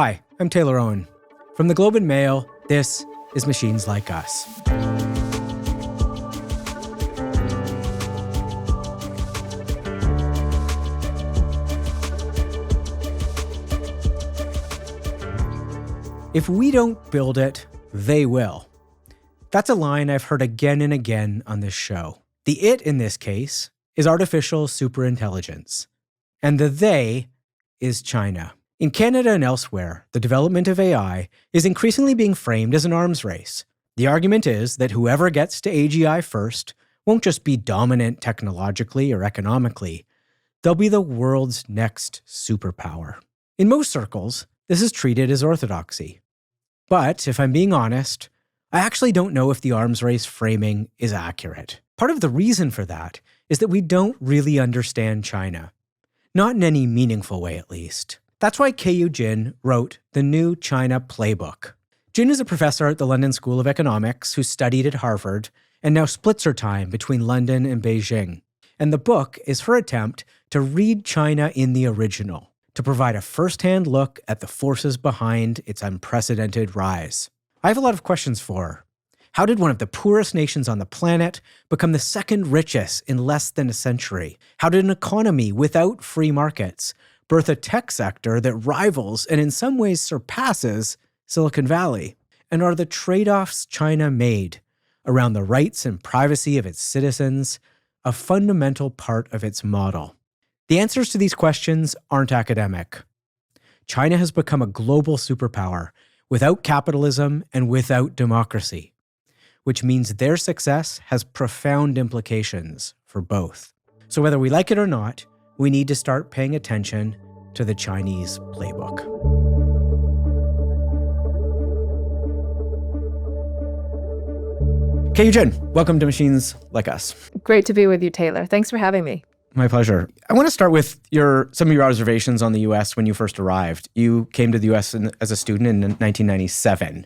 Hi, I'm Taylor Owen. From the Globe and Mail, this is Machines Like Us. If we don't build it, they will. That's a line I've heard again and again on this show. The it in this case is artificial superintelligence, and the they is China. In Canada and elsewhere, the development of AI is increasingly being framed as an arms race. The argument is that whoever gets to AGI first won't just be dominant technologically or economically, they'll be the world's next superpower. In most circles, this is treated as orthodoxy. But if I'm being honest, I actually don't know if the arms race framing is accurate. Part of the reason for that is that we don't really understand China. Not in any meaningful way, at least. That's why Keyu Jin wrote the new China Playbook. Jin is a professor at the London School of Economics who studied at Harvard and now splits her time between London and Beijing. And the book is her attempt to read China in the original, to provide a first-hand look at the forces behind its unprecedented rise. I have a lot of questions for her. How did one of the poorest nations on the planet become the second richest in less than a century? How did an economy without free markets birth a tech sector that rivals and in some ways surpasses Silicon Valley? And are the trade-offs China made around the rights and privacy of its citizens a fundamental part of its model? The answers to these questions aren't academic. China has become a global superpower without capitalism and without democracy, which means their success has profound implications for both. So whether we like it or not, we need to start paying attention to the Chinese playbook. Keyu Jin, welcome to Machines Like Us. Great to be with you, Taylor. Thanks for having me. My pleasure. I want to start with some of your observations on the U.S. when you first arrived. You came to the U.S. as a student in 1997.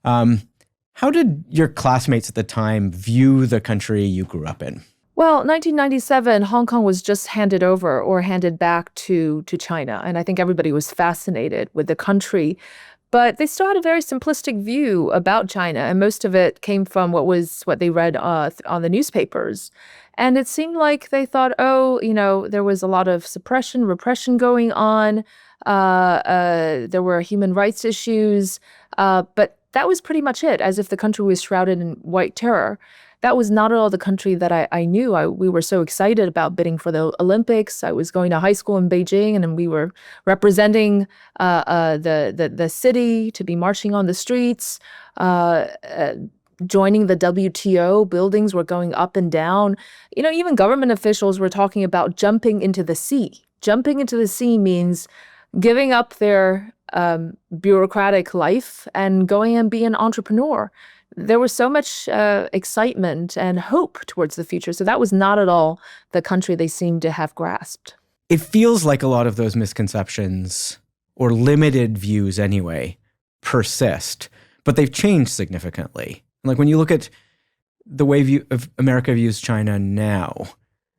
How did your classmates at the time view the country you grew up in? Well, 1997, Hong Kong was just handed over or handed back to China. And I think everybody was fascinated with the country. But they still had a very simplistic view about China. And most of it came from what they read on the newspapers. And it seemed like they thought, there was a lot of repression going on. There were human rights issues. But that was pretty much it, as if the country was shrouded in white terror. That was not at all the country that I knew. We were so excited about bidding for the Olympics. I was going to high school in Beijing, and we were representing the city to be marching on the streets, joining the WTO. Buildings were going up and down. Even government officials were talking about jumping into the sea. Jumping into the sea means giving up their bureaucratic life and going and be an entrepreneur. There was so much excitement and hope towards the future. So that was not at all the country they seemed to have grasped. It feels like a lot of those misconceptions, or limited views anyway, persist, but they've changed significantly. Like when you look at the way America views China now,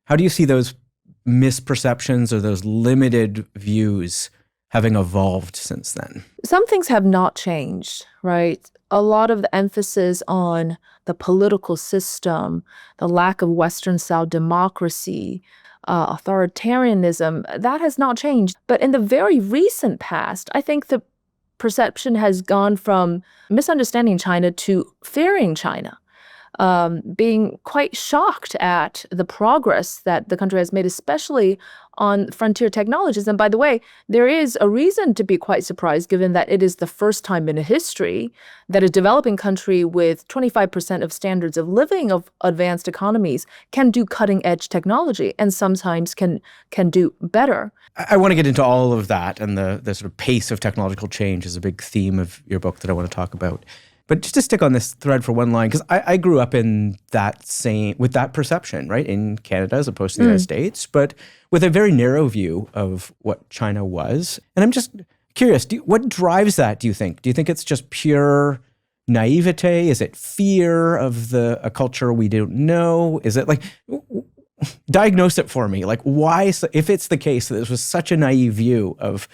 how do you see those misperceptions or those limited views having evolved since then? Some things have not changed, right? A lot of the emphasis on the political system, the lack of Western-style democracy, authoritarianism, that has not changed. But in the very recent past, I think the perception has gone from misunderstanding China to fearing China, being quite shocked at the progress that the country has made, especially on frontier technologies. And by the way, there is a reason to be quite surprised, given that it is the first time in history that a developing country with 25% of standards of living of advanced economies can do cutting-edge technology and sometimes can do better. I want to get into all of that, and the sort of pace of technological change is a big theme of your book that I want to talk about. But just to stick on this thread for one line, because I grew up with that perception, right, in Canada as opposed to the United States, but with a very narrow view of what China was. And I'm just curious, what drives that, do you think? Do you think it's just pure naivete? Is it fear of a culture we don't know? Is it like, diagnose it for me. Like why, if it's the case that this was such a naive view of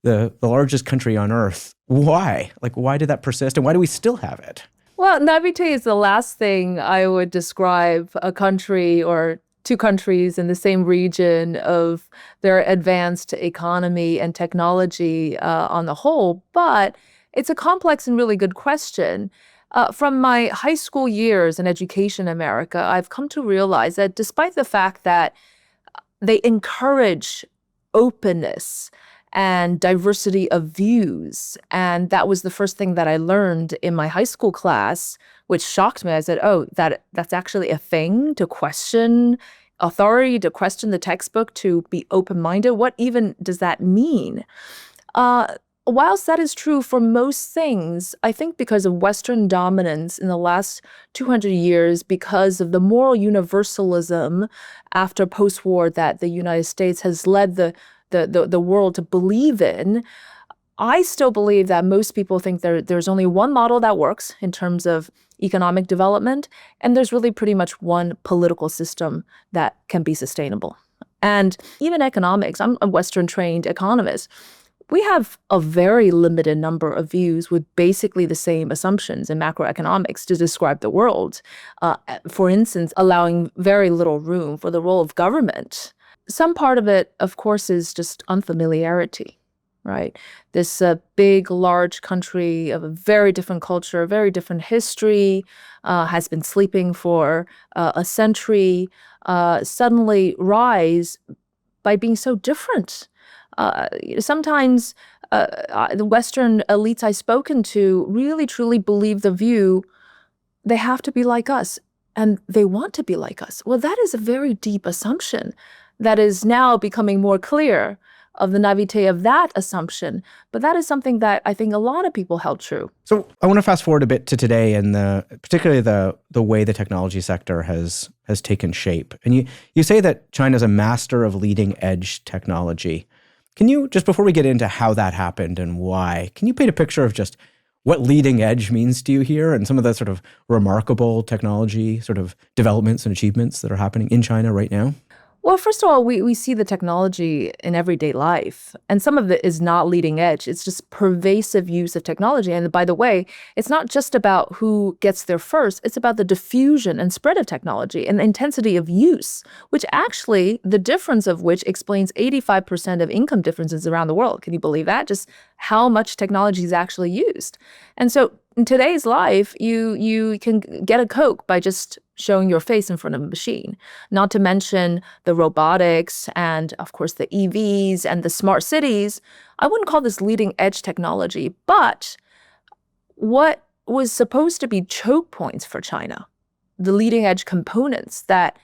the largest country on earth. Why? Like, why did that persist? And why do we still have it? Well, naivete is the last thing I would describe a country or two countries in the same region of their advanced economy and technology on the whole. But it's a complex and really good question. From my high school years in education in America, I've come to realize that despite the fact that they encourage openness and diversity of views. And that was the first thing that I learned in my high school class, which shocked me. I said, oh, that's actually a thing, to question authority, to question the textbook, to be open-minded. What even does that mean? Whilst that is true for most things, I think because of Western dominance in the last 200 years, because of the moral universalism after post-war that the United States has led the world to believe in, I still believe that most people think there's only one model that works in terms of economic development, and there's really pretty much one political system that can be sustainable. And even economics, I'm a Western-trained economist. We have a very limited number of views with basically the same assumptions in macroeconomics to describe the world. For instance, allowing very little room for the role of government. Some part of it, of course, is just unfamiliarity, right? This big, large country of a very different culture, very different history, has been sleeping for a century, suddenly rise by being so different. Sometimes the Western elites I've spoken to really, truly believe the view they have to be like us, and they want to be like us. Well, that is a very deep assumption that is now becoming more clear of the naivete of that assumption. But that is something that I think a lot of people held true. So I want to fast forward a bit to today and particularly the way the technology sector has taken shape. And you say that China's a master of leading edge technology. Can you, just before we get into how that happened and why, can you paint a picture of just what leading edge means to you here and some of the sort of remarkable technology sort of developments and achievements that are happening in China right now? Well, first of all, we see the technology in everyday life, and some of it is not leading edge. It's just pervasive use of technology. And by the way, it's not just about who gets there first. It's about the diffusion and spread of technology and the intensity of use, which actually, the difference of which explains 85% of income differences around the world. Can you believe that? Just how much technology is actually used. And so in today's life, you can get a Coke by just showing your face in front of a machine, not to mention the robotics and, of course, the EVs and the smart cities. I wouldn't call this leading edge technology, but what was supposed to be choke points for China, the leading edge components that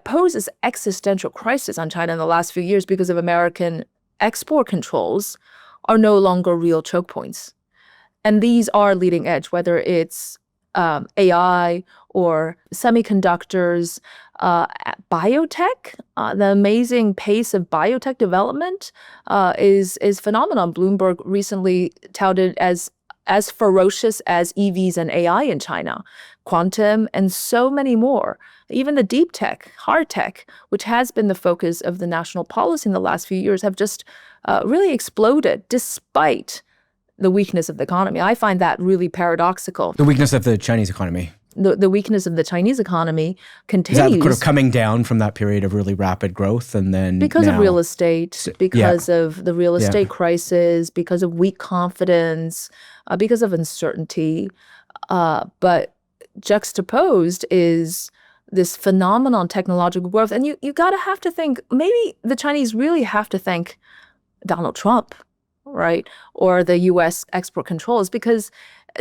poses existential crisis on China in the last few years because of American export controls, are no longer real choke points. And these are leading edge, whether it's AI or semiconductors, biotech. The amazing pace of biotech development is phenomenal. Bloomberg recently touted as ferocious as EVs and AI in China, quantum, and so many more. Even the deep tech, hard tech, which has been the focus of the national policy in the last few years, have just really exploded despite the weakness of the economy. I find that really paradoxical. The weakness of the Chinese economy. The weakness of the Chinese economy continues. Is that kind of coming down from that period of really rapid growth and then because now, of real estate, because of the real estate crisis, because of weak confidence, because of uncertainty. But juxtaposed is this phenomenon technological growth. And you gotta have to think, maybe the Chinese really have to thank Donald Trump, right? Or the US export controls, because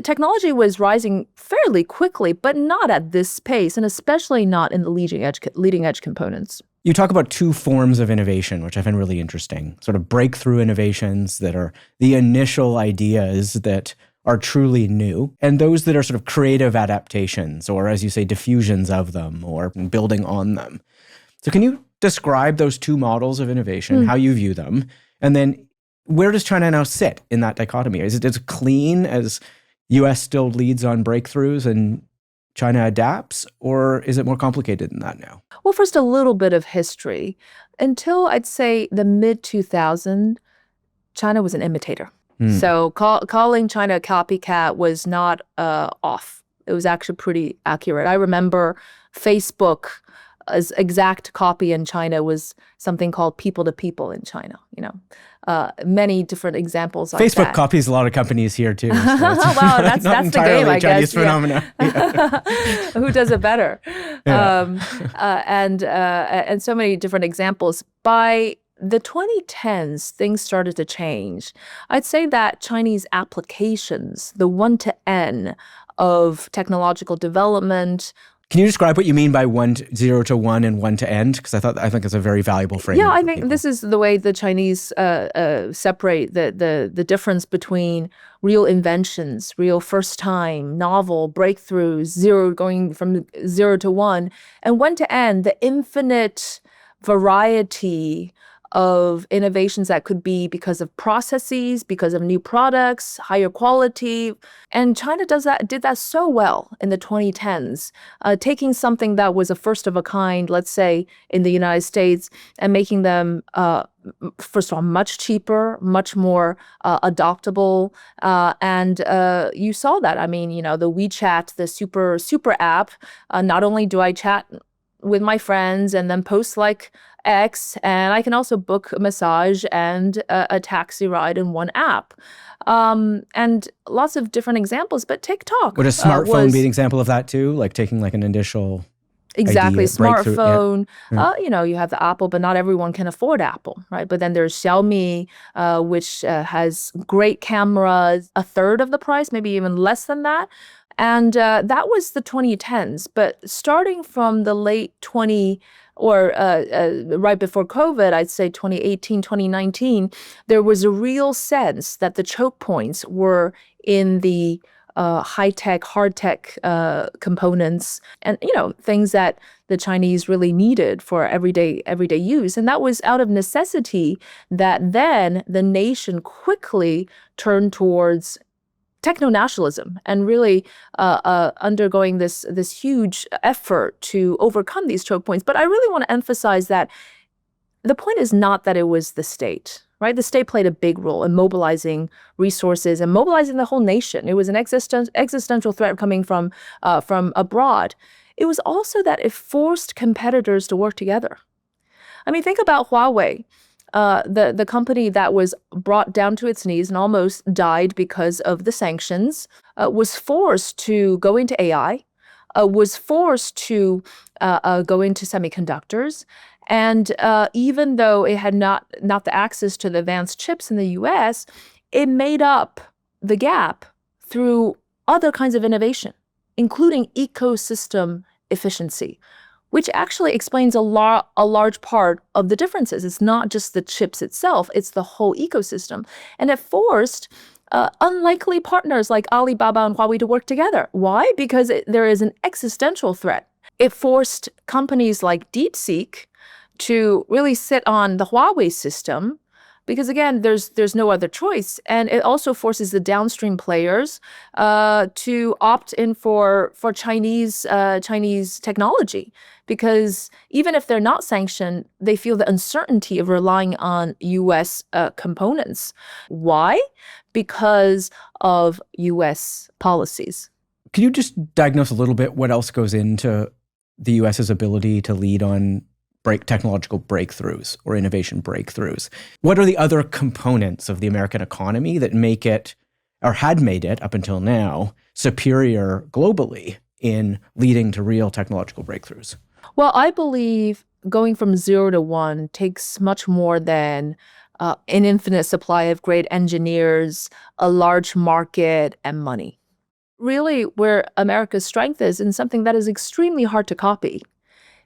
technology was rising fairly quickly, but not at this pace, and especially not in the leading edge components. You talk about two forms of innovation, which I find really interesting, sort of breakthrough innovations that are the initial ideas that are truly new, and those that are sort of creative adaptations, or as you say, diffusions of them, or building on them. So can you describe those two models of innovation, how you view them, and then where does China now sit in that dichotomy? Is it as clean as US still leads on breakthroughs and China adapts, or is it more complicated than that now? Well, first, a little bit of history. Until I'd say the mid-2000s, China was an imitator. So calling China a copycat was not off. It was actually pretty accurate. I remember Facebook's exact copy in China was something called people to people in China, many different examples like Facebook that. copies a lot of companies here too. So wow, that's not the game, I Chinese guess. phenomena. Yeah. Who does it better? Yeah. And so many different examples. By the 2010s, things started to change. I'd say that Chinese applications, the one-to-N of technological development. Can you describe what you mean by 0 to 1 and 1 to end? Because I think it's a very valuable frame. Yeah, I think this is the way the Chinese separate the difference between real inventions, real first time, novel breakthroughs, going from 0 to 1, and 1 to end, the infinite variety of innovations that could be because of processes, because of new products, higher quality. And China did that so well in the 2010s, taking something that was a first of a kind, let's say, in the United States, and making them, first of all, much cheaper, much more adoptable. And you saw that. I mean, the WeChat, the super app, not only do I chat with my friends and then post like X, and I can also book a massage and a taxi ride in one app. And lots of different examples, but TikTok would a smartphone be an example of that too? Like taking like an initial Exactly. idea, breakthrough? Smartphone, Yeah. you have the Apple, but not everyone can afford Apple, right? But then there's Xiaomi, which has great cameras, a third of the price, maybe even less than that. And that was the 2010s. But starting from the late right before COVID, I'd say 2018, 2019, there was a real sense that the choke points were in the high-tech, hard-tech components and, things that the Chinese really needed for everyday use. And that was out of necessity that then the nation quickly turned towards techno-nationalism and really undergoing this huge effort to overcome these choke points. But I really want to emphasize that the point is not that it was the state, right? The state played a big role in mobilizing resources and mobilizing the whole nation. It was an existential threat coming from abroad. It was also that it forced competitors to work together. I mean, think about Huawei. The company that was brought down to its knees and almost died because of the sanctions, was forced to go into AI, was forced to go into semiconductors. And even though it had not the access to the advanced chips in the US, it made up the gap through other kinds of innovation, including ecosystem efficiency, which actually explains a large part of the differences. It's not just the chips itself, it's the whole ecosystem. And it forced unlikely partners like Alibaba and Huawei to work together. Why? Because there is an existential threat. It forced companies like DeepSeek to really sit on the Huawei system, because again, there's no other choice. And it also forces the downstream players to opt in for Chinese technology, because even if they're not sanctioned, they feel the uncertainty of relying on U.S. components. Why? Because of U.S. policies. Can you just diagnose a little bit what else goes into the U.S.'s ability to lead on technological breakthroughs or innovation breakthroughs? What are the other components of the American economy that make it, or had made it up until now, superior globally in leading to real technological breakthroughs? Well, I believe going from 0 to 1 takes much more than an infinite supply of great engineers, a large market, and money. Really, where America's strength is, and something that is extremely hard to copy,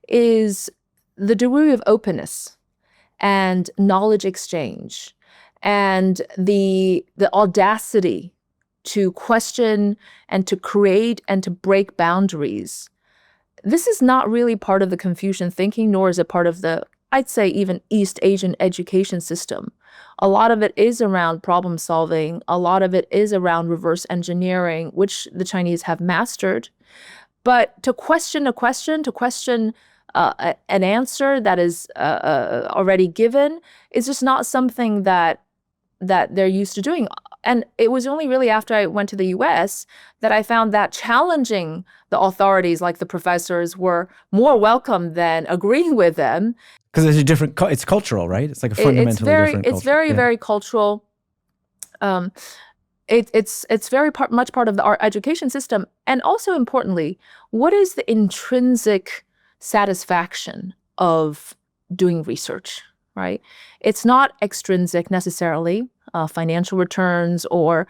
is the degree of openness and knowledge exchange and the audacity to question and to create and to break boundaries. This is not really part of the Confucian thinking, nor is it part of the, I'd say, even East Asian education system. A lot of it is around problem solving. A lot of it is around reverse engineering, which the Chinese have mastered. But to question an answer that is already given is just not something that that they're used to doing. And it was only really after I went to the US that I found that challenging the authorities, like the professors, were more welcome than agreeing with them. Because there's a different, it's cultural, right? It's like a fundamentally different culture. It's very, very cultural. It's very much part of our education system. And also importantly, what is the intrinsic satisfaction of doing research, right? It's not extrinsic necessarily, financial returns or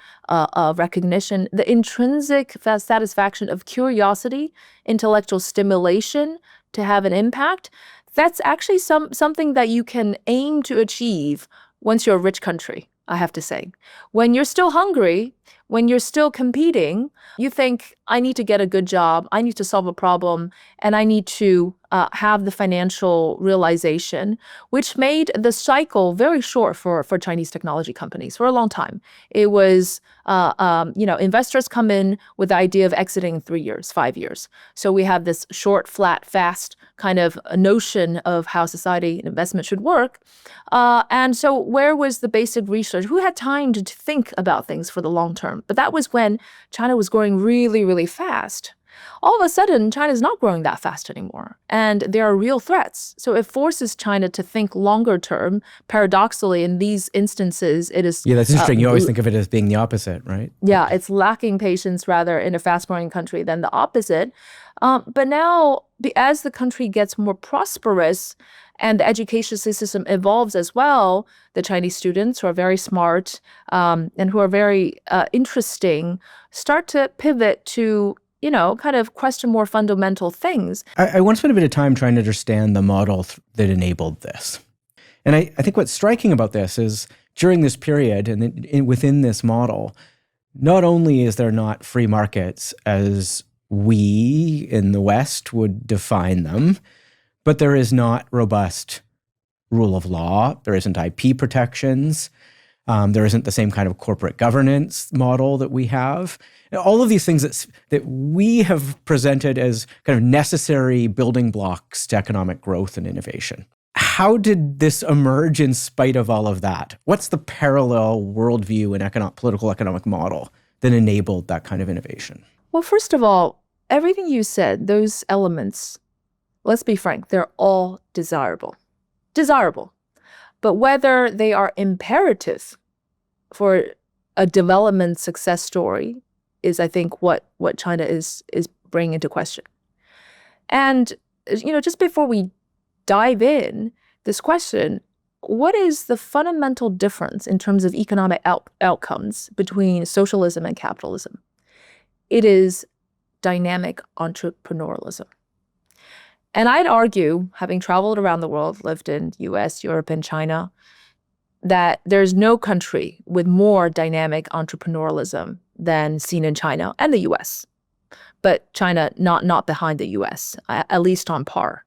recognition. The intrinsic satisfaction of curiosity, intellectual stimulation to have an impact, that's actually something that you can aim to achieve once you're a rich country, I have to say. When you're still hungry, when you're still competing, you think, I need to get a good job, I need to solve a problem, and I need to have the financial realization, which made the cycle very short for Chinese technology companies for a long time. It was, investors come in with the idea of exiting in 3 years, 5 years. So we have this short, flat, fast kind of notion of how society and investment should work. And so where was the basic research? Who had time to think about things for the long term? But that was when China was growing really, really fast. All of a sudden, China's not growing that fast anymore. And there are real threats. So it forces China to think longer term. Paradoxically, in these instances, it is... Yeah, that's interesting. You always think of it as being the opposite, right? Yeah, it's lacking patience rather in a fast-growing country than the opposite. But now, as the country gets more prosperous and the education system evolves as well, the Chinese students who are very smart and who are very interesting start to pivot to kind of question more fundamental things. I once spent a bit of time trying to understand the model that enabled this. And I think what's striking about this is during this period and within this model, not only is there not free markets as we in the West would define them, but there is not robust rule of law. There isn't IP protections. There isn't the same kind of corporate governance model that we have. All of these things that we have presented as kind of necessary building blocks to economic growth and innovation. How did this emerge in spite of all of that? What's the parallel worldview and political economic model that enabled that kind of innovation? Well, first of all, everything you said, those elements, let's be frank, they're all desirable. Desirable. But whether they are imperative for a development success story is, I think, what China is bringing into question. And, just before we dive in, this question, what is the fundamental difference in terms of economic outcomes between socialism and capitalism? It is dynamic entrepreneurialism. And I'd argue, having traveled around the world, lived in US, Europe, and China, that there's no country with more dynamic entrepreneurialism than seen in China and the US. But China not behind the US, at least on par.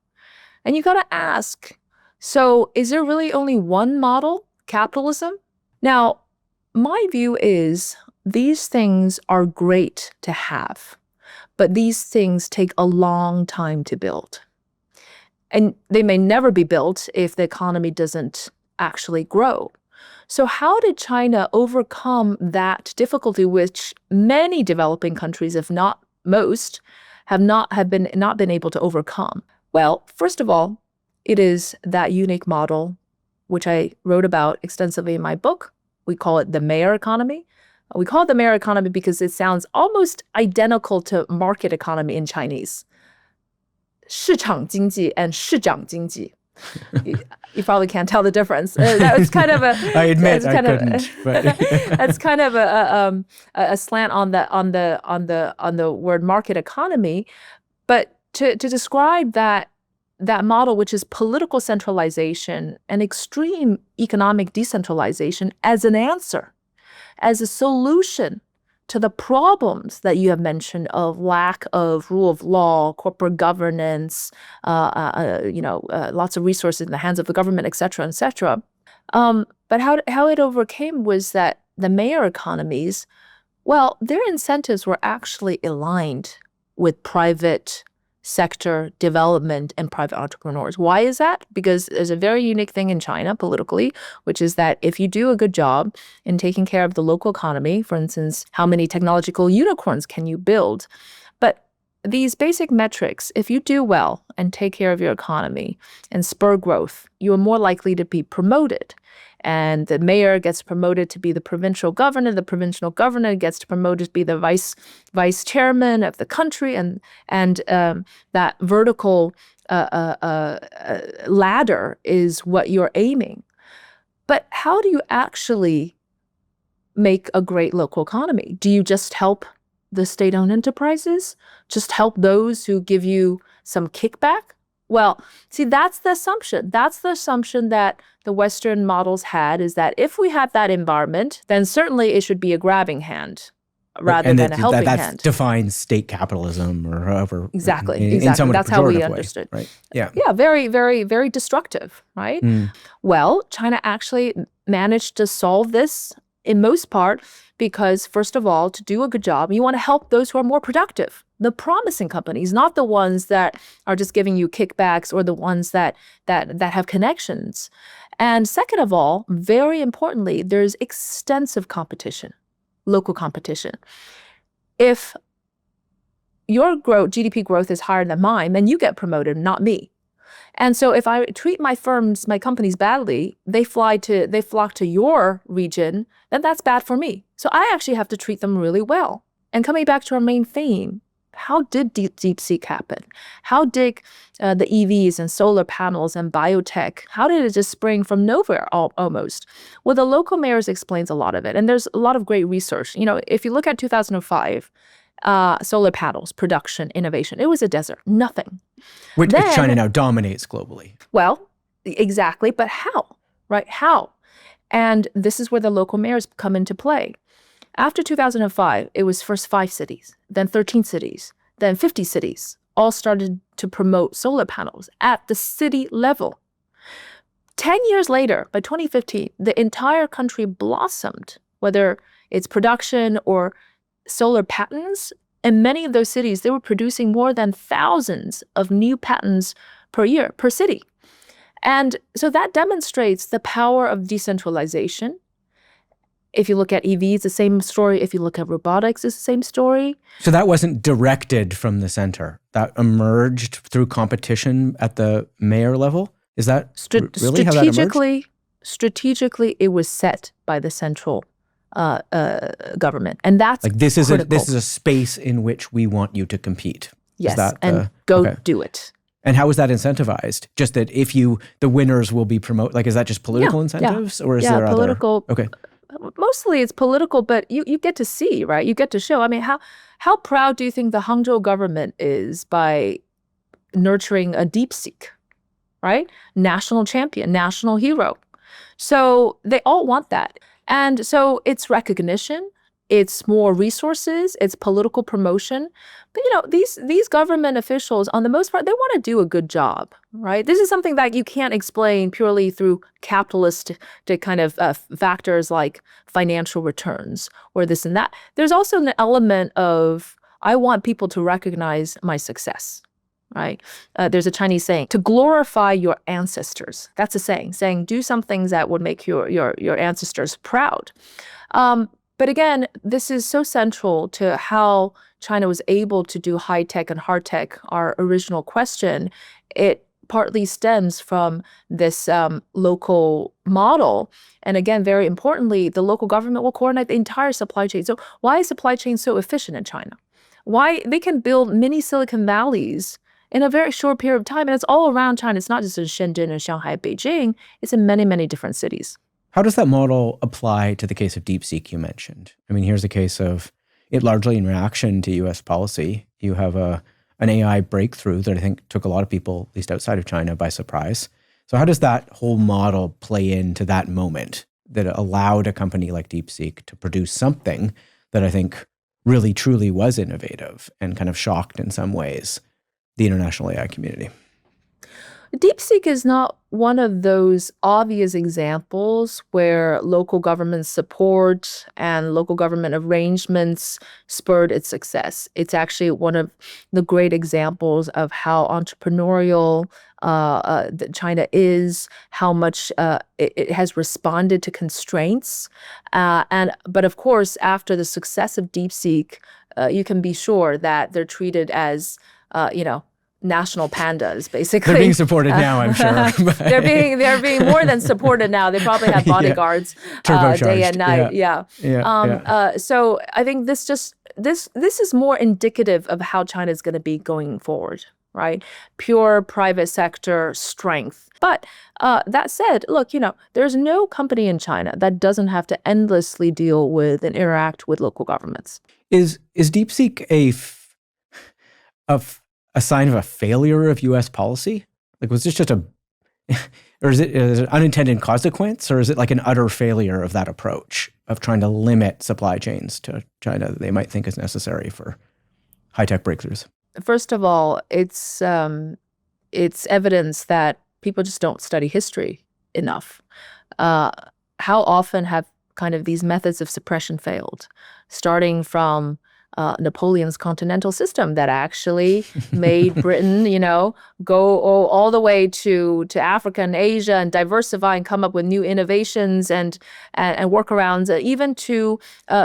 And you got to ask, so is there really only one model, capitalism? Now, my view is these things are great to have, but these things take a long time to build. And they may never be built if the economy doesn't actually grow. So how did China overcome that difficulty, which many developing countries, if not most, have not been able to overcome? Well, first of all, it is that unique model, which I wrote about extensively in my book. We call it the mayor economy. We call it the mayor economy because it sounds almost identical to market economy in Chinese. 市场经济 and 市长经济. You probably can't tell the difference. It's kind of a. I admit I couldn't. But it's kind of a slant on the word market economy, but to describe that model, which is political centralization and extreme economic decentralization, as an answer, as a solution to the problems that you have mentioned of lack of rule of law, corporate governance, lots of resources in the hands of the government, et cetera, et cetera. But how it overcame was that the mayor economies, well, their incentives were actually aligned with private sector development and private entrepreneurs. Why is that? Because there's a very unique thing in China politically, which is that if you do a good job in taking care of the local economy, for instance, how many technological unicorns can you build? But these basic metrics, if you do well and take care of your economy and spur growth, you are more likely to be promoted. And the mayor gets promoted to be the provincial governor gets promoted to be the vice chairman of the country, and that vertical ladder is what you're aiming. But how do you actually make a great local economy? Do you just help the state-owned enterprises? Just help those who give you some kickback? Well, see, that's the assumption. That's the assumption that the Western models had, is that if we have that environment, then certainly it should be a grabbing hand rather than a helping hand. That defines state capitalism, or however. Exactly. In somewhat That's how we way, understood. Right? Yeah. Yeah, very, very, very destructive, right? Well, China actually managed to solve this in most part because, first of all, to do a good job, you want to help those who are more productive. The promising companies, not the ones that are just giving you kickbacks or the ones that have connections. And second of all, very importantly, there's extensive competition, local competition. If your GDP growth is higher than mine, then you get promoted, not me. And so if I treat my companies badly, they flock to your region, then that's bad for me. So I actually have to treat them really well. And coming back to our main theme, how did DeepSeek happen? How did the EVs and solar panels and biotech, how did it just spring from nowhere almost? Well, the local mayors explains a lot of it. And there's a lot of great research. You know, if you look at 2005, solar panels, production, innovation, it was a desert, nothing. Which China now dominates globally. Well, exactly. But how, right? How? And this is where the local mayors come into play. After 2005, it was first 5 cities, then 13 cities, then 50 cities, all started to promote solar panels at the city level. 10 years later, by 2015, the entire country blossomed, whether it's production or solar patents. In many of those cities, they were producing more than thousands of new patents per year, per city. And so that demonstrates the power of decentralization. If you look at EVs, the same story. If you look at robotics, it's the same story. So that wasn't directed from the center. That emerged through competition at the mayor level? Is that really how that emerged? Strategically, it was set by the central government. And that's like this is a space in which we want you to compete. Yes, do it. And how is that incentivized? Just that if the winners will be promoted, like is that just political incentives? Or is there political, other? Okay. Mostly it's political, but you get to see, right? You get to show. I mean, how proud do you think the Hangzhou government is by nurturing a DeepSeek, right? National champion, national hero. So they all want that. And so it's recognition, it's more resources, it's political promotion. But, you know, these government officials, on the most part, they want to do a good job, right? This is something that you can't explain purely through capitalist kind of factors like financial returns or this and that. There's also an element of, I want people to recognize my success, right? There's a Chinese saying, to glorify your ancestors. That's a saying do some things that would make your ancestors proud. But again, this is so central to how China was able to do high tech and hard tech, our original question. It partly stems from this local model. And again, very importantly, the local government will coordinate the entire supply chain. So why is supply chain so efficient in China? Why they can build mini Silicon Valleys in a very short period of time. And it's all around China. It's not just in Shenzhen and Shanghai, Beijing. It's in many, many different cities. How does that model apply to the case of DeepSeek you mentioned? I mean, here's a case of it largely in reaction to U.S. policy. You have an AI breakthrough that I think took a lot of people, at least outside of China, by surprise. So how does that whole model play into that moment that allowed a company like DeepSeek to produce something that I think really, truly was innovative and kind of shocked in some ways the international AI community? DeepSeek is not one of those obvious examples where local government support and local government arrangements spurred its success. It's actually one of the great examples of how entrepreneurial China is, how much it has responded to constraints. But of course, after the success of DeepSeek, you can be sure that they're treated as, national pandas, basically. They're being supported now, I'm sure. They're being more than supported now. They probably have bodyguards day and night. So I think this is more indicative of how China is going to be going forward, right? Pure private sector strength. But that said, look, there's no company in China that doesn't have to endlessly deal with and interact with local governments. Is DeepSeek a sign of a failure of U.S. policy? Like, was this just or is it an unintended consequence, or is it like an utter failure of that approach of trying to limit supply chains to China that they might think is necessary for high-tech breakthroughs? First of all, it's evidence that people just don't study history enough. How often have kind of these methods of suppression failed, starting from Napoleon's continental system that actually made Britain, go all the way to Africa and Asia and diversify and come up with new innovations and workarounds, even to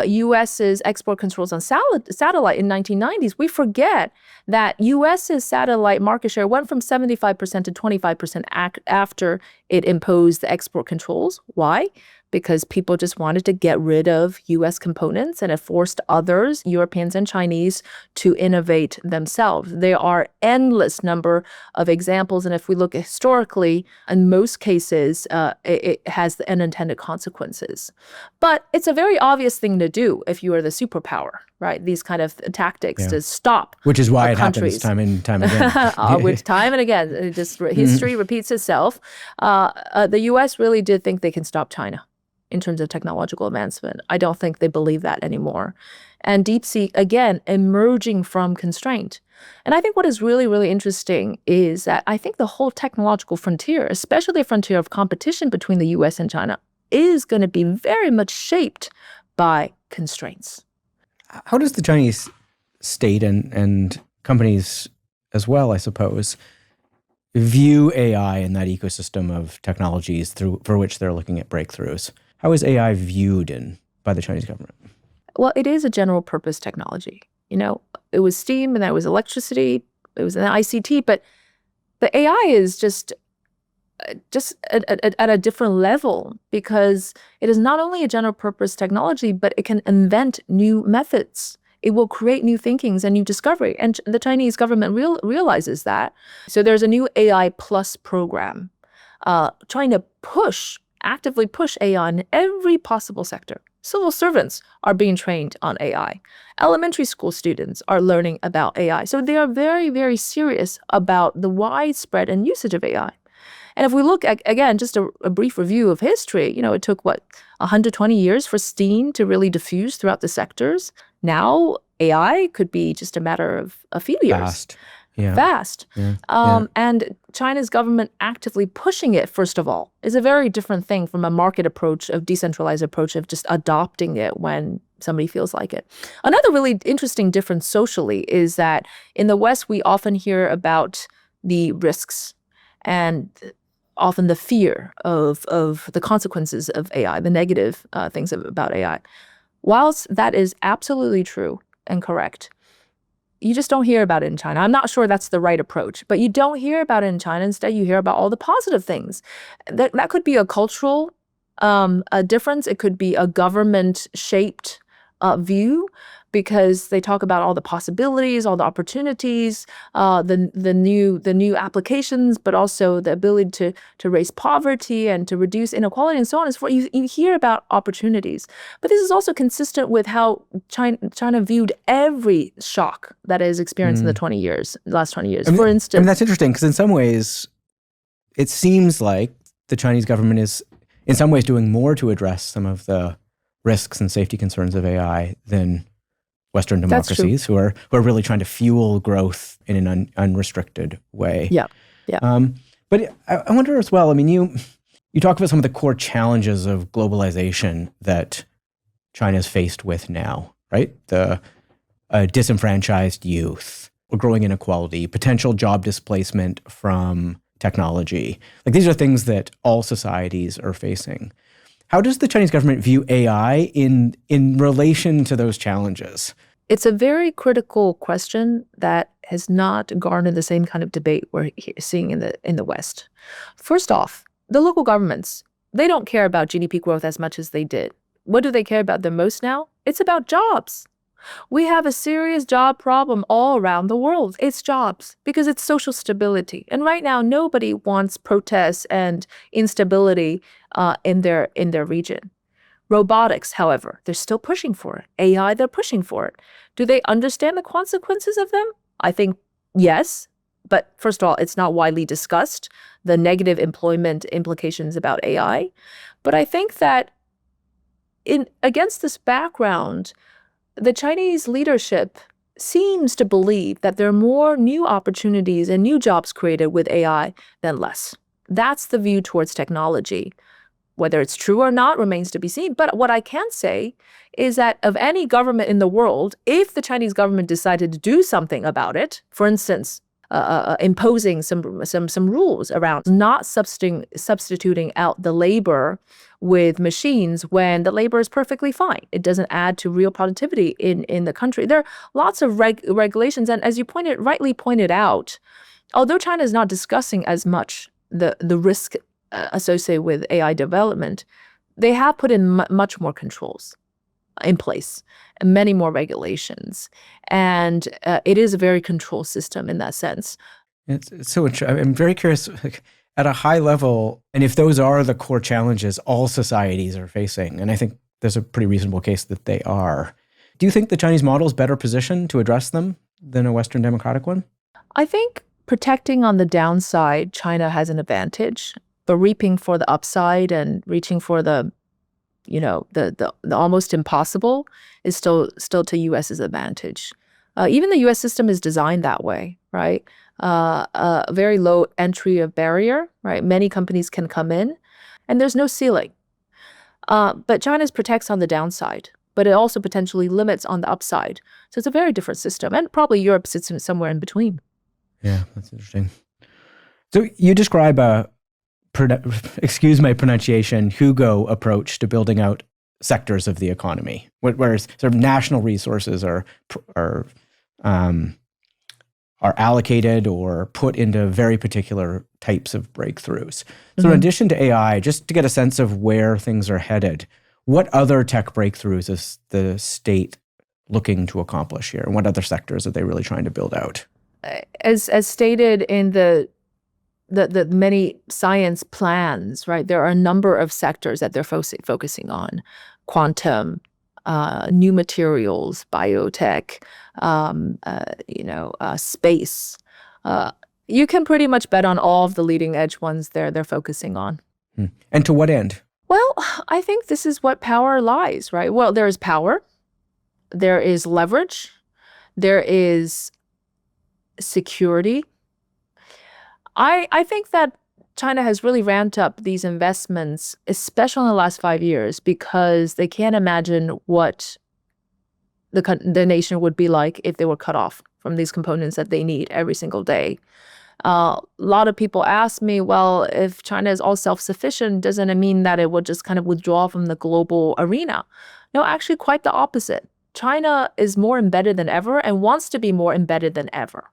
U.S.'s export controls on satellite in 1990s. We forget that U.S.'s satellite market share went from 75% to 25% after it imposed the export controls. Why? Because people just wanted to get rid of U.S. components, and it forced others, Europeans and Chinese, to innovate themselves. There are endless number of examples, and if we look historically, in most cases, it has the unintended consequences. But it's a very obvious thing to do if you are the superpower, right? These kind of tactics to stop Which is why it countries. happens time and time again. Which time and again, history repeats itself. The U.S. really did think they can stop China in terms of technological advancement. I don't think they believe that anymore. And DeepSeek, again, emerging from constraint. And I think what is really, really interesting is that I think the whole technological frontier, especially the frontier of competition between the U.S. and China, is going to be very much shaped by constraints. How does the Chinese state and companies as well, I suppose, view AI in that ecosystem of technologies for which they're looking at breakthroughs? How is AI viewed by the Chinese government? Well, it is a general purpose technology. It was steam and that was electricity. It was an ICT, but the AI is just at a different level because it is not only a general purpose technology, but it can invent new methods. It will create new thinkings and new discovery. And the Chinese government realizes that. So there's a new AI Plus program trying to actively push AI in every possible sector. Civil servants are being trained on AI. Elementary school students are learning about AI. So they are very, very serious about the widespread and usage of AI. And if we look at, again, just a brief review of history, it took, 120 years for steam to really diffuse throughout the sectors. Now, AI could be just a matter of a few years. Fast. Yeah. Fast. Yeah. And China's government actively pushing it, first of all, is a very different thing from a market approach of decentralized approach of just adopting it when somebody feels like it. Another really interesting difference socially is that in the West, we often hear about the risks and often the fear of the consequences of AI, the negative things about AI. Whilst that is absolutely true and correct, you just don't hear about it in China. I'm not sure that's the right approach, but you don't hear about it in China. Instead, you hear about all the positive things. That could be a cultural difference. It could be a government-shaped view because they talk about all the possibilities, all the opportunities, the new applications, but also the ability to raise poverty and to reduce inequality and so on and so forth. You hear about opportunities. But this is also consistent with how China viewed every shock that it has experienced in the last 20 years. For instance, that's interesting because in some ways, it seems like the Chinese government is in some ways doing more to address some of the risks and safety concerns of AI than Western democracies who are really trying to fuel growth in an unrestricted way. Yeah. But But I wonder as well, I mean, you talk about some of the core challenges of globalization that China's faced with now, right? The disenfranchised youth, growing inequality, potential job displacement from technology. Like these are things that all societies are facing. How does the Chinese government view AI in relation to those challenges? It's a very critical question that has not garnered the same kind of debate we're seeing in the West. First off, the local governments, they don't care about GDP growth as much as they did. What do they care about the most now? It's about jobs. We have a serious job problem all around the world. It's jobs because it's social stability. And right now, nobody wants protests and instability in their region. Robotics, however, they're still pushing for it. AI, they're pushing for it. Do they understand the consequences of them? I think yes. But first of all, it's not widely discussed, the negative employment implications about AI. But I think that against this background, the Chinese leadership seems to believe that there are more new opportunities and new jobs created with AI than less. That's the view towards technology. Whether it's true or not remains to be seen. But what I can say is that of any government in the world, if the Chinese government decided to do something about it, for instance, imposing some rules around not substituting out the labor with machines when the labor is perfectly fine. It doesn't add to real productivity in the country. There are lots of regulations. And as you rightly pointed out, although China is not discussing as much the risk associated with AI development, they have put in much more controls in place, and many more regulations. And it is a very controlled system in that sense. It's so interesting. I'm very curious, like, at a high level, and if those are the core challenges all societies are facing, and I think there's a pretty reasonable case that they are, do you think the Chinese model is better positioned to address them than a Western democratic one? I think protecting on the downside, China has an advantage, but reaping for the upside and reaching for the almost impossible is still to U.S.'s advantage. Even the U.S. system is designed that way, right? A very low entry of barrier, right? Many companies can come in, and there's no ceiling. But China's protects on the downside, but it also potentially limits on the upside. So it's a very different system, and probably Europe sits somewhere in between. Yeah, that's interesting. So you describe excuse my pronunciation, Hugo approach to building out sectors of the economy, whereas sort of national resources are allocated or put into very particular types of breakthroughs. So in addition to AI, just to get a sense of where things are headed, what other tech breakthroughs is the state looking to accomplish here? And what other sectors are they really trying to build out? As stated in the many science plans, right? There are a number of sectors that they're focusing on: quantum, new materials, biotech, space. You can pretty much bet on all of the leading edge ones they're focusing on. And to what end? Well, I think this is what power lies, right? Well, there is power, there is leverage, there is security. I think that China has really ramped up these investments, especially in the last 5 years, because they can't imagine what the nation would be like if they were cut off from these components that they need every single day. A lot of people ask me, well, if China is all self-sufficient, doesn't it mean that it would just kind of withdraw from the global arena? No, actually quite the opposite. China is more embedded than ever and wants to be more embedded than ever.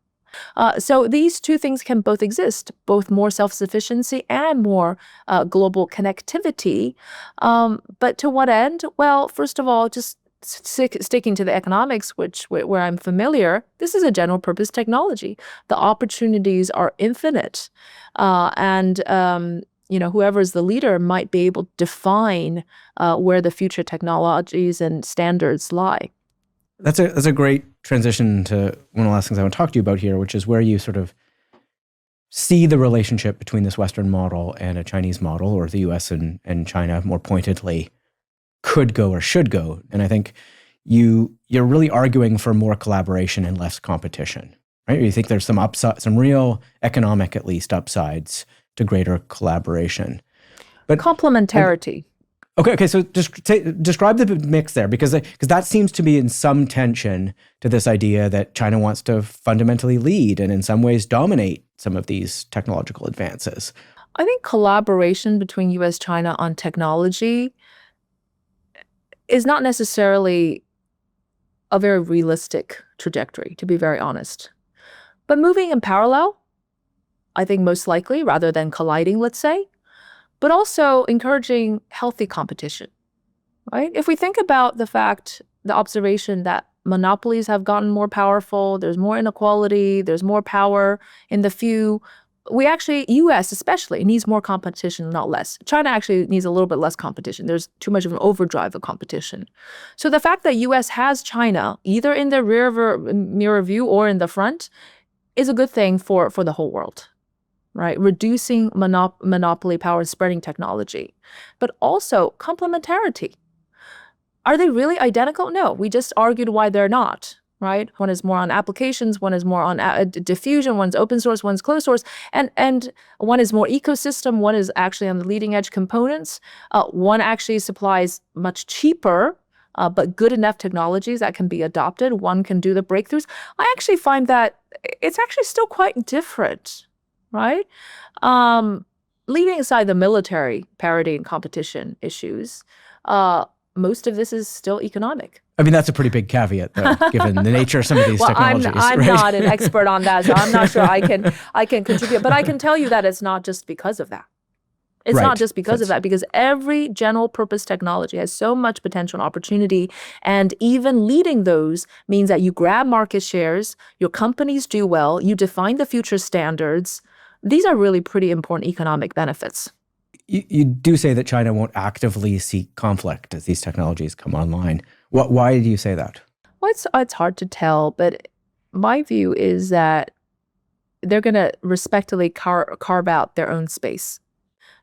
So these two things can both exist, both more self-sufficiency and more global connectivity. But to what end? Well, first of all, just sticking to the economics, where I'm familiar, this is a general purpose technology. The opportunities are infinite. And whoever is the leader might be able to define where the future technologies and standards lie. That's a great transition to one of the last things I want to talk to you about here, which is where you sort of see the relationship between this Western model and a Chinese model, or the US and China more pointedly could go or should go. And I think you're really arguing for more collaboration and less competition, right? You think there's some upside, some real economic, at least, upsides to greater collaboration. But complementarity. Okay. So describe the mix there, because that seems to be in some tension to this idea that China wants to fundamentally lead and in some ways dominate some of these technological advances. I think collaboration between U.S. China on technology is not necessarily a very realistic trajectory, to be very honest. But moving in parallel, I think most likely, rather than colliding, let's say, but also encouraging healthy competition, right? If we think about the observation that monopolies have gotten more powerful, there's more inequality, there's more power in the few, U.S. especially, needs more competition, not less. China actually needs a little bit less competition. There's too much of an overdrive of competition. So the fact that U.S. has China, either in the mirror view or in the front, is a good thing for the whole world. Right? Reducing monopoly power, spreading technology, but also complementarity. Are they really identical? No, we just argued why they're not, right? One is more on applications, one is more on diffusion, one's open source, one's closed source, and one is more ecosystem, one is actually on the leading edge components. One actually supplies much cheaper but good enough technologies that can be adopted. One can do the breakthroughs. I actually find that it's actually still quite different. Right? Leaving aside the military parity and competition issues, most of this is still economic. I mean, that's a pretty big caveat, though, given the nature of some of these technologies. I'm right? not an expert on that, so I'm not sure I can contribute. But I can tell you that it's not just because of that. It's right. not just because of that, because every general purpose technology has so much potential and opportunity. And even leading those means that you grab market shares, your companies do well, you define the future standards. These are really pretty important economic benefits. You do say that China won't actively seek conflict as these technologies come online. Why do you say that? Well, it's hard to tell, but my view is that they're going to respectively carve out their own space.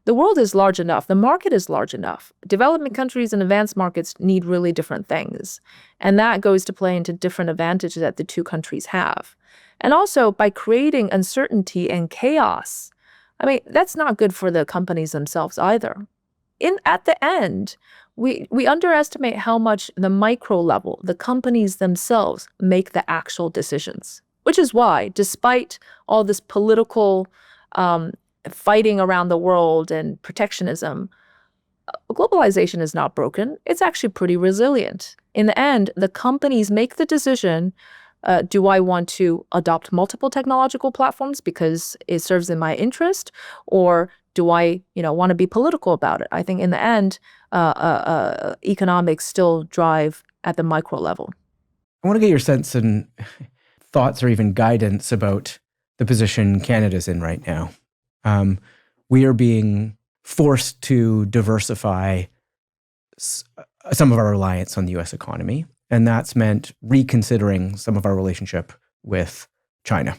The world is large enough. The market is large enough. Developing countries and advanced markets need really different things. And that goes to play into different advantages that the two countries have. And also, by creating uncertainty and chaos, I mean, that's not good for the companies themselves either. At the end, we underestimate how much the micro level, the companies themselves, make the actual decisions. Which is why, despite all this political fighting around the world and protectionism, globalization is not broken. It's actually pretty resilient. In the end, the companies make the decision. Do I want to adopt multiple technological platforms because it serves in my interest, or do I, want to be political about it? I think in the end, economics still drive at the micro level. I want to get your sense and thoughts or even guidance about the position Canada's in right now. We are being forced to diversify some of our reliance on the U.S. economy. And that's meant reconsidering some of our relationship with China.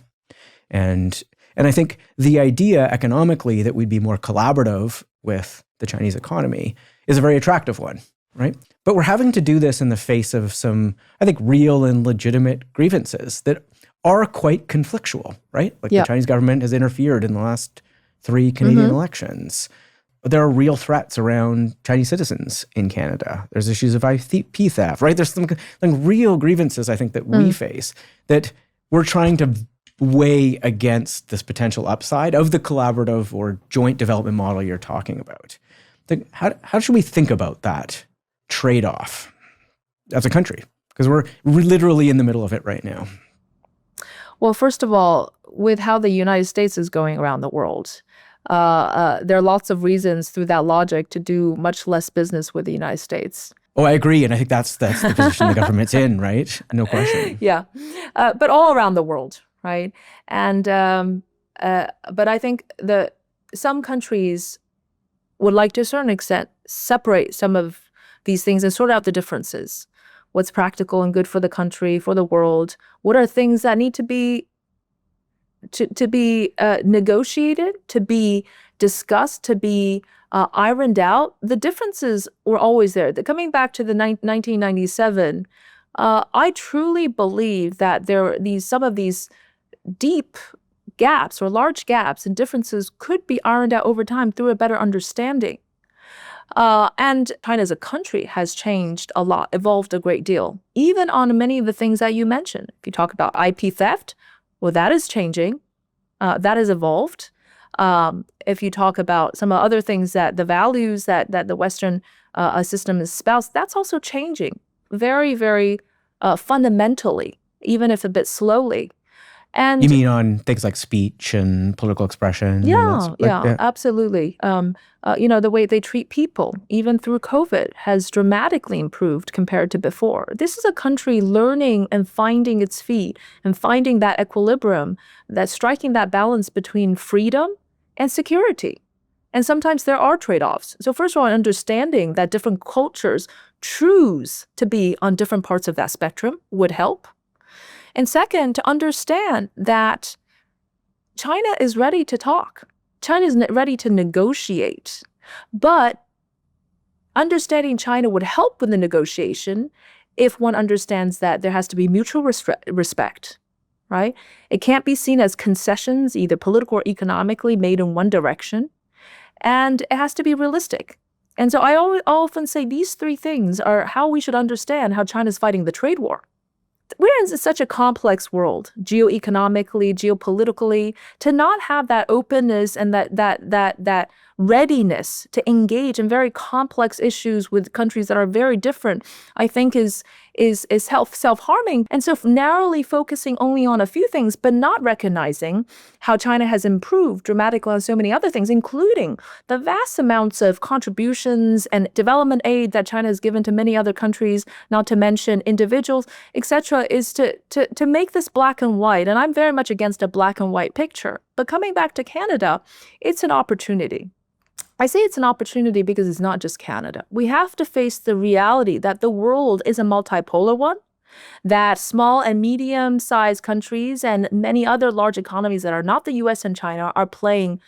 And I think the idea economically that we'd be more collaborative with the Chinese economy is a very attractive one, right? But we're having to do this in the face of some, I think, real and legitimate grievances that are quite conflictual, right? Like the Chinese government has interfered in the last 3 Canadian elections. There are real threats around Chinese citizens in Canada. There's issues of IP theft, right? There's some real grievances, I think, that we face that we're trying to weigh against this potential upside of the collaborative or joint development model you're talking about. How should we think about that trade-off as a country? Because we're literally in the middle of it right now. Well, first of all, with how the United States is going around the world, there are lots of reasons through that logic to do much less business with the United States. Oh, I agree. And I think that's the position the government's in, right? No question. Yeah. But all around the world, right? And but I think some countries would like to a certain extent separate some of these things and sort out the differences. What's practical and good for the country, for the world? What are things that need to be negotiated, to be discussed, to be ironed out? The differences were always there. Coming back to the 1997, I truly believe that some of these deep gaps or large gaps and differences could be ironed out over time through a better understanding. And China as a country has changed a lot, evolved a great deal, even on many of the things that you mentioned. If you talk about IP theft, well, that is changing. That has evolved. If you talk about some other things that the values that the Western system espoused, that's also changing very, very fundamentally, even if a bit slowly. And You mean on things like speech and political expression? yeah, absolutely. The way they treat people, even through COVID, has dramatically improved compared to before. This is a country learning and finding its feet and finding that equilibrium, that striking that balance between freedom and security. And sometimes there are trade-offs. So first of all, understanding that different cultures choose to be on different parts of that spectrum would help. And second, to understand that China is ready to talk. China is ready to negotiate. But understanding China would help with the negotiation if one understands that there has to be mutual respect, right? It can't be seen as concessions, either political or economically, made in one direction. And it has to be realistic. And so I often say these three things are how we should understand how China's fighting the trade war. We're in such a complex world, geoeconomically, geopolitically, to not have that openness and that readiness to engage in very complex issues with countries that are very different, I think is self-harming. And so narrowly focusing only on a few things, but not recognizing how China has improved dramatically on so many other things, including the vast amounts of contributions and development aid that China has given to many other countries, not to mention individuals, etc., is to make this black and white. And I'm very much against a black and white picture. But coming back to Canada, it's an opportunity. I say it's an opportunity because it's not just Canada. We have to face the reality that the world is a multipolar one, that small and medium-sized countries and many other large economies that are not the US and China are playing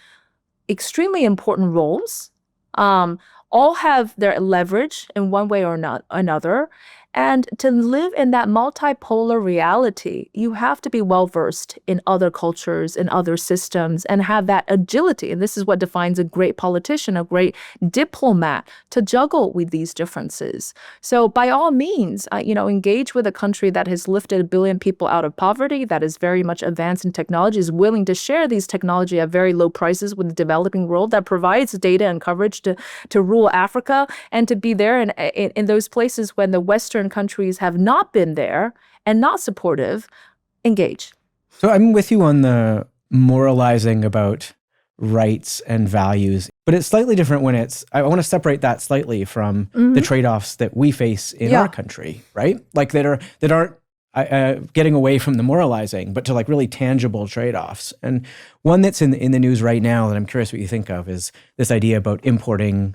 extremely important roles, all have their leverage in one way or another. And to live in that multipolar reality, you have to be well-versed in other cultures and other systems and have that agility. And this is what defines a great politician, a great diplomat, to juggle with these differences. So by all means, engage with a country that has lifted 1 billion people out of poverty, that is very much advanced in technology, is willing to share these technology at very low prices with the developing world, that provides data and coverage to rule Africa and to be there in those places when the Western countries have not been there and not supportive. Engage. So I'm with you on the moralizing about rights and values, but it's slightly different when I want to separate that slightly from the trade-offs that we face in our country, right? Like that aren't getting away from the moralizing, but to like really tangible trade-offs. And one that's in the news right now that I'm curious what you think of is this idea about importing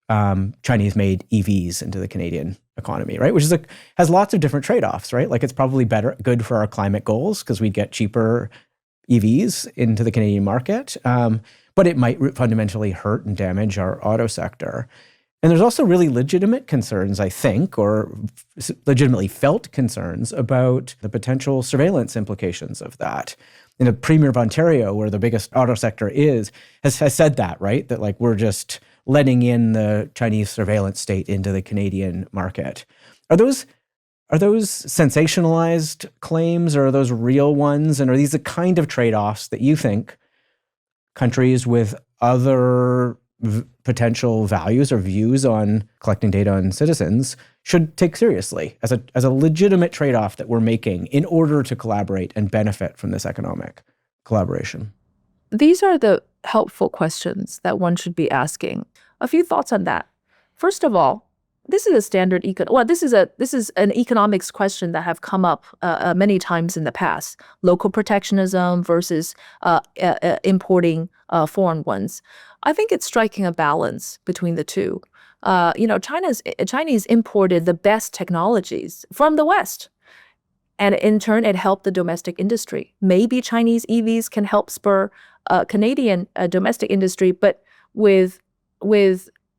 Chinese-made EVs into the Canadian economy, right? Which is has lots of different trade-offs, right? Like it's probably good for our climate goals because we get cheaper EVs into the Canadian market, but it might fundamentally hurt and damage our auto sector. And there's also really legitimate concerns, I think, or legitimately felt concerns about the potential surveillance implications of that. And the Premier of Ontario, where the biggest auto sector is, has said that, right? That like we're just letting in the Chinese surveillance state into the Canadian market. Are those sensationalized claims, or are those real ones? And are these the kind of trade-offs that you think countries with other potential values or views on collecting data on citizens should take seriously as a legitimate trade-off that we're making in order to collaborate and benefit from this economic collaboration? These are the helpful questions that one should be asking. A few thoughts on that. First of all, this is a standard this is an economics question that have come up many times in the past. Local protectionism versus importing foreign ones. I think it's striking a balance between the two. Chinese imported the best technologies from the West. And in turn, it helped the domestic industry. Maybe Chinese EVs can help spur Canadian domestic industry, but with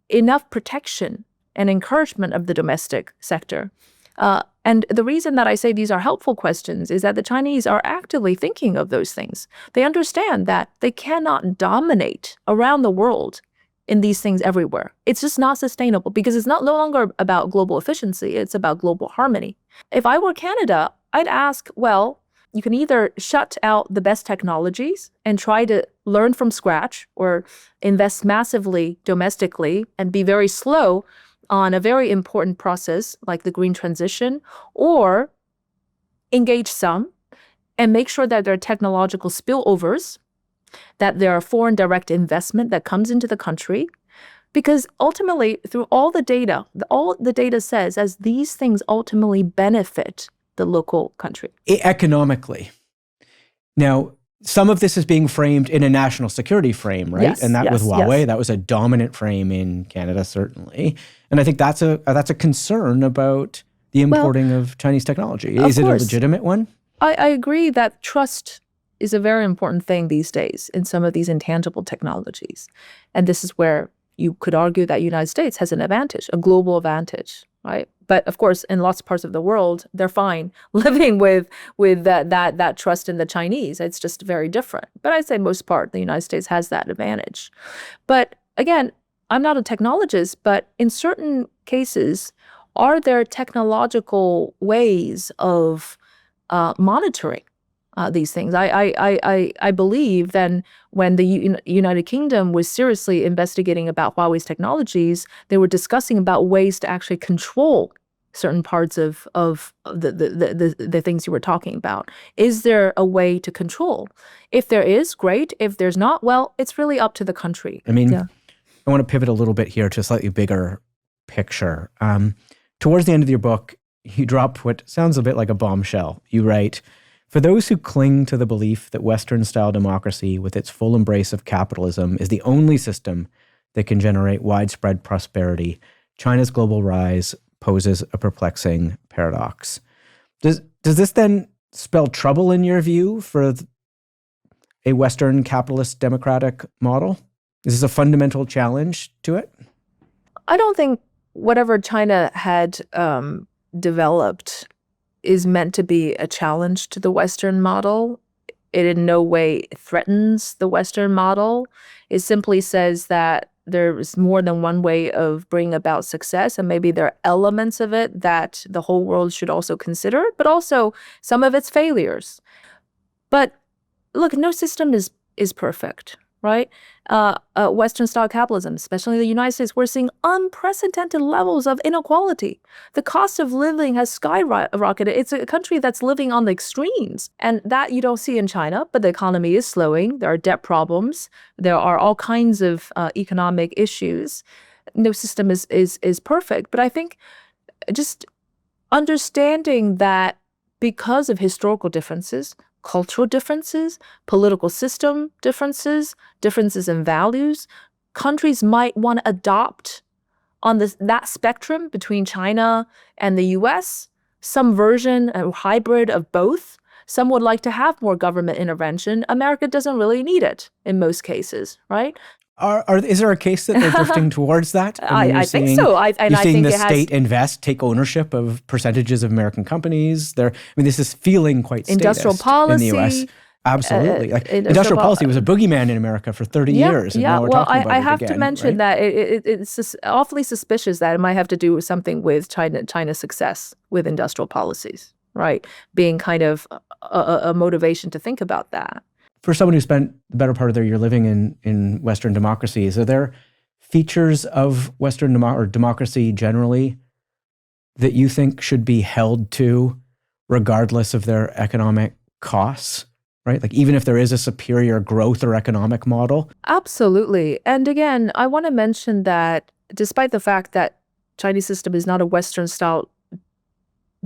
enough protection and encouragement of the domestic sector. And And the reason that I say these are helpful questions is that the Chinese are actively thinking of those things. They understand that they cannot dominate around the world in these things everywhere. It's just not sustainable because it's no longer about global efficiency. It's about global harmony. If I were Canada, I'd ask, well, you can either shut out the best technologies and try to learn from scratch or invest massively domestically and be very slow on a very important process like the green transition, or engage some and make sure that there are technological spillovers, that there are foreign direct investment that comes into the country. Because ultimately, through all the data says as these things ultimately benefit the local country. Economically. Now, some of this is being framed in a national security frame, right? Yes, and that with yes, Huawei, yes. that was a dominant frame in Canada, certainly. And I think that's a concern about the importing of Chinese technology. Is it a legitimate one? I agree that trust is a very important thing these days in some of these intangible technologies. And this is where you could argue that the United States has an advantage, a global advantage, right? But of course, in lots of parts of the world, they're fine living with that trust in the Chinese. It's just very different. But I'd say most part, the United States has that advantage. But again, I'm not a technologist, but in certain cases, are there technological ways of monitoring these things? I believe then when the United Kingdom was seriously investigating about Huawei's technologies, they were discussing about ways to actually control certain parts of the things you were talking about. Is there a way to control? If there is, great. If there's not, well, it's really up to the country. I mean, I want to pivot a little bit here to a slightly bigger picture. Towards the end of your book, you drop what sounds a bit like a bombshell. You write, "For those who cling to the belief that Western-style democracy with its full embrace of capitalism is the only system that can generate widespread prosperity, China's global rise poses a perplexing paradox." Does this then spell trouble in your view for a Western capitalist democratic model? Is this a fundamental challenge to it? I don't think whatever China had developed is meant to be a challenge to the Western model. It in no way threatens the Western model. It simply says that there's more than one way of bringing about success, and maybe there are elements of it that the whole world should also consider, but also some of its failures. But look, no system is perfect, right? Western-style capitalism, especially in the United States, we're seeing unprecedented levels of inequality. The cost of living has skyrocketed. It's a country that's living on the extremes, and that you don't see in China, but the economy is slowing. There are debt problems. There are all kinds of economic issues. No system is perfect, but I think just understanding that because of historical differences, cultural differences, political system differences, differences in values, countries might want to adopt on that spectrum between China and the US, some version, a hybrid of both. Some would like to have more government intervention. America doesn't really need it in most cases, right? Is there a case that they're drifting towards that? I think so. You're seeing the state invest, take ownership of percentages of American companies. This is feeling quite industrial policy in the U.S. Absolutely. Industrial policy was a boogeyman in America for 30 years. And now we're talking about I it have again, to mention right? that it's awfully suspicious that it might have to do with something with China's success with industrial policies, right? Being kind of a motivation to think about that. For someone who spent the better part of their year living in Western democracies, are there features of Western democracy generally that you think should be held to regardless of their economic costs, right? Like even if there is a superior growth or economic model? Absolutely. And again, I want to mention that despite the fact that Chinese system is not a Western-style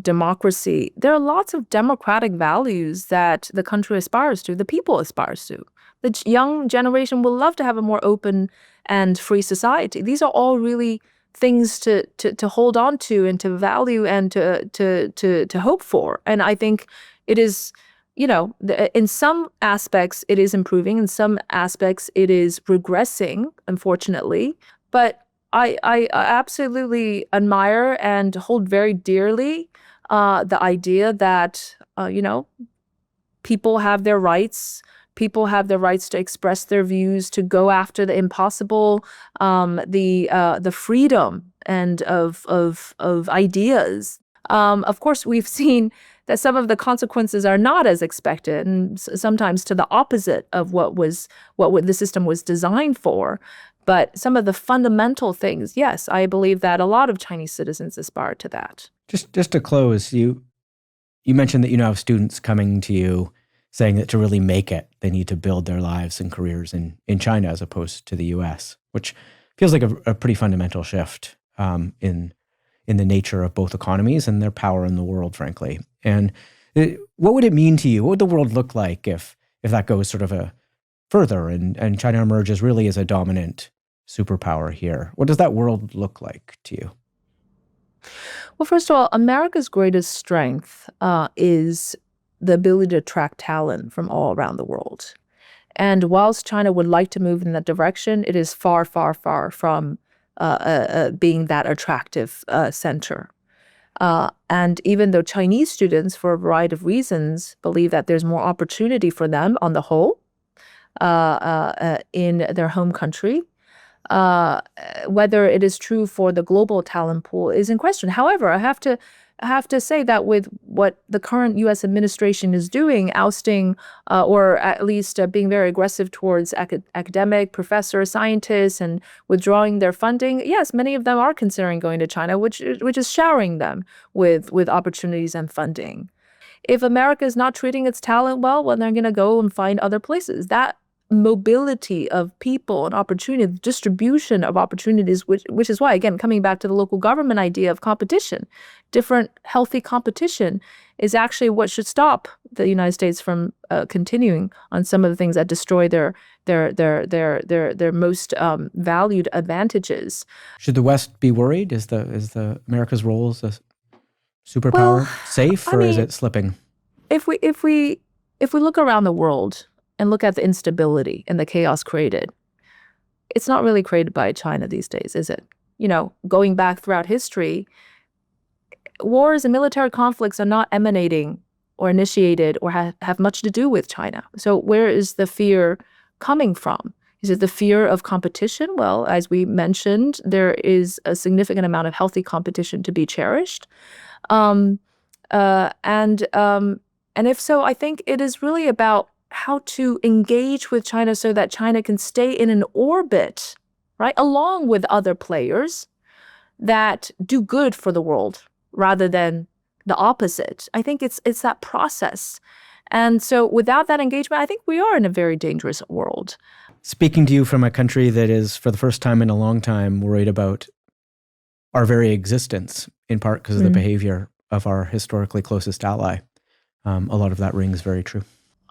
democracy, there are lots of democratic values that the country aspires to, the people aspires to. The young generation will love to have a more open and free society. These are all really things to hold on to and to value and to hope for. And I think it is, in some aspects it is improving, in some aspects it is regressing, unfortunately. But I absolutely admire and hold very dearly the idea that, people have their rights. People have the rights to express their views, to go after the impossible, the freedom and of ideas. Of course, we've seen that some of the consequences are not as expected, and sometimes to the opposite of what the system was designed for. But some of the fundamental things, yes, I believe that a lot of Chinese citizens aspire to that. Just to close, you mentioned that you now have students coming to you saying that to really make it, they need to build their lives and careers in China as opposed to the U.S., which feels like a pretty fundamental shift in the nature of both economies and their power in the world, frankly. And what would it mean to you? What would the world look like if that goes sort of a further and China emerges really as a dominant superpower here? What does that world look like to you? Well, first of all, America's greatest strength is the ability to attract talent from all around the world. And whilst China would like to move in that direction, it is far, far, far from being that attractive center. And even though Chinese students, for a variety of reasons, believe that there's more opportunity for them on the whole in their home country, whether it is true for the global talent pool is in question. However, I have to say that with what the current U.S. administration is doing, ousting or at least being very aggressive towards academic professors, scientists, and withdrawing their funding, yes, many of them are considering going to China, which is showering them with opportunities and funding. If America is not treating its talent well, they're going to go and find other places. That mobility of people and opportunity, the distribution of opportunities, which is why, again, coming back to the local government idea of competition, different healthy competition is actually what should stop the United States from continuing on some of the things that destroy their most valued advantages. Should the West be worried? Is the America's role as a superpower safe, or is it slipping? If we look around the world and look at the instability and the chaos created, it's not really created by China these days, is it? Going back throughout history, wars and military conflicts are not emanating or initiated or have much to do with China. So where is the fear coming from? Is it the fear of competition? Well, as we mentioned, there is a significant amount of healthy competition to be cherished. And if so, I think it is really about how to engage with China so that China can stay in an orbit, right, along with other players that do good for the world rather than the opposite. I think it's that process. And so without that engagement, I think we are in a very dangerous world. Speaking to you from a country that is, for the first time in a long time, worried about our very existence, in part because of the behavior of our historically closest ally, a lot of that rings very true.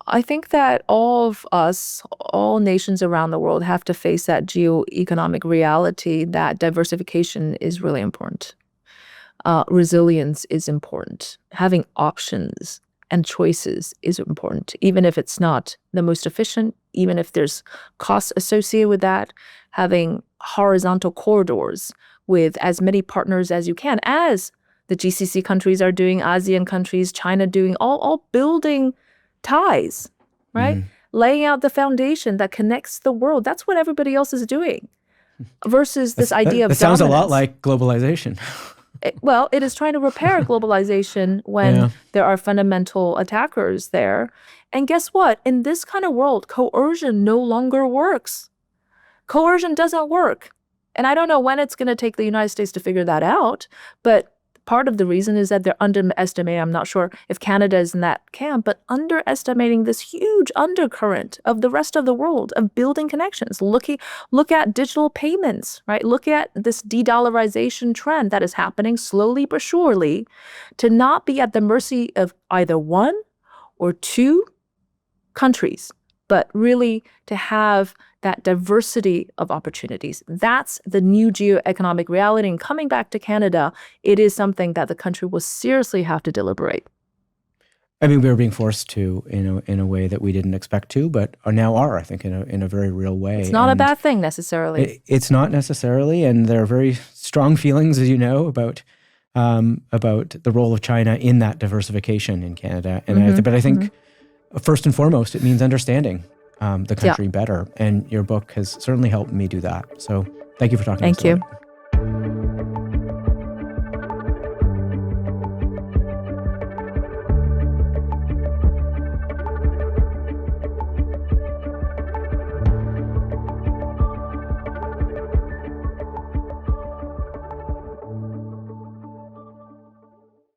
I think that all of us, all nations around the world, have to face that geoeconomic reality that diversification is really important. Resilience is important. Having options and choices is important, even if it's not the most efficient, even if there's costs associated with that. Having horizontal corridors with as many partners as you can, as the GCC countries are doing, ASEAN countries, China doing, all building ties, right? Laying out the foundation that connects the world. That's what everybody else is doing. Versus this idea of dominance. That sounds a lot like globalization. It is trying to repair globalization when there are fundamental attackers there. And guess what? In this kind of world, coercion no longer works. Coercion doesn't work. And I don't know when it's going to take the United States to figure that out, but part of the reason is that they're underestimating, I'm not sure if Canada is in that camp, but underestimating this huge undercurrent of the rest of the world, of building connections. Look at digital payments, right? Look at this de-dollarization trend that is happening slowly but surely, to not be at the mercy of either one or two countries, but really to have that diversity of opportunities. That's the new geoeconomic reality. And coming back to Canada, it is something that the country will seriously have to deliberate. I mean, we were being forced to in a way that we didn't expect to, but now are, I think, in a very real way. It's not a bad thing necessarily. It's not necessarily, and there are very strong feelings, as you know, about about the role of China in that diversification in Canada. And but I think first and foremost, it means understanding the country better. And your book has certainly helped me do that. So thank you for talking to us about it.